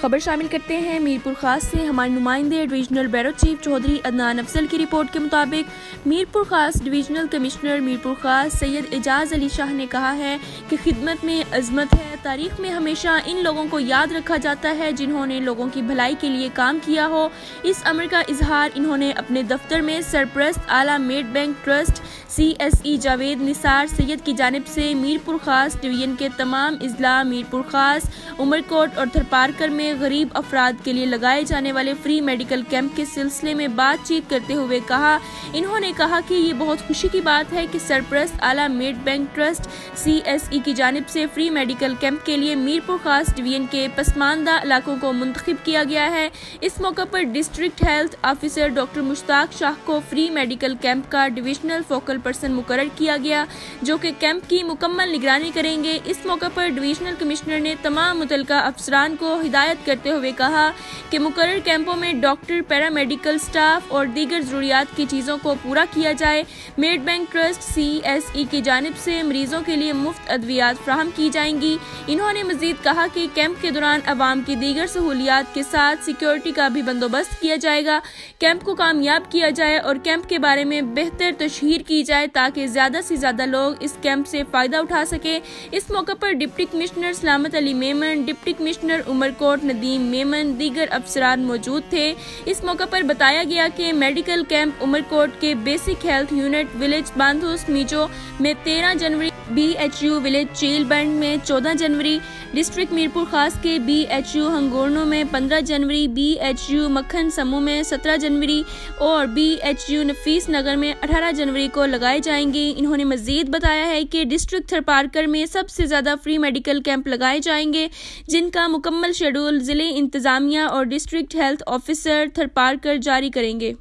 خبر شامل کرتے ہیں میرپور خاص سے۔ ہمارے نمائندے divisional bureau chief Chaudhry Adnan Afzal کی رپورٹ کے مطابق میرپور خاص ڈویژنل کمشنر میرپور خاص سید اعجاز علی شاہ نے کہا ہے کہ خدمت میں عظمت ہے۔ تاریخ میں ہمیشہ ان لوگوں کو یاد رکھا جاتا ہے جنہوں نے لوگوں کی بھلائی کے لیے کام کیا ہو۔ اس امر کا اظہار انہوں نے اپنے دفتر میں سرپرست اعلیٰ med bank trust CSE Javed Nisar Syed کی جانب سے میرپور خاص ڈویژن کے تمام اضلاع میرپور خاص، عمرکوٹ اور تھرپارکر میں غریب افراد کے لیے لگائے جانے والے فری میڈیکل کیمپ کے سلسلے میں بات چیت کرتے ہوئے کہا۔ انہوں نے کہا کہ یہ بہت خوشی کی بات ہے کہ سرپرست اعلیٰ میڈ بینک ٹرسٹ CSE کی جانب سے فری میڈیکل کیمپ کے لیے میرپور خاص ڈویژن کے پسماندہ علاقوں کو منتخب کیا گیا ہے۔ اس موقع پر ڈسٹرکٹ ہیلتھ آفیسر ڈاکٹر مشتاق شاہ کو فری میڈیکل کیمپ کا ڈویژنل فوکل پرسن مقرر کیا گیا جو کہ کیمپ کی مکمل نگرانی کریں گے۔ اس موقع پر ڈویژنل کمشنر نے تمام متعلقہ افسران کو ہدایت کرتے ہوئے کہا کہ مقرر کیمپوں میں ڈاکٹر، پیرامیڈیکل سٹاف اور دیگر ضروریات کی چیزوں کو پورا کیا جائے۔ میڈ بینک ٹرسٹ CSE کی جانب سے مریضوں کے لیے مفت ادویات فراہم کی جائیں گی۔ انہوں نے مزید کہا کہ کیمپ کے دوران عوام کی دیگر سہولیات کے ساتھ سیکیورٹی کا بھی بندوبست کیا جائے گا۔ کیمپ کو کامیاب کیا جائے اور کیمپ کے بارے میں بہتر تشہیر کی جائے تاکہ زیادہ سے زیادہ لوگ اس کیمپ سے فائدہ اٹھا سکیں۔ اس موقع پر ڈپٹی کمشنر سلامت علی میمن، ڈپٹی کمشنر عمرکوٹ ندیم میمن، دیگر افسران موجود تھے۔ اس موقع پر بتایا گیا کہ میڈیکل کیمپ عمرکوٹ کے بیسک ہیلتھ یونٹ ولیج باندھوس میجو میں 13 جنوری، BHU ولیج چیل بینڈ میں 14 جنوری، ڈسٹرکٹ میرپور خاص کے BHU ہنگورنو میں 15 جنوری، BHU مکھن سمو میں 17 جنوری اور BHU نفیس نگر میں 18 جنوری کو لگائے جائیں گے۔ انہوں نے مزید بتایا ہے کہ ڈسٹرکٹ تھرپارکر میں سب سے زیادہ فری میڈیکل کیمپ لگائے جائیں گے جن کا مکمل شیڈول ضلع انتظامیہ اور ڈسٹرکٹ ہیلتھ آفیسر تھرپارکر جاری کریں گے۔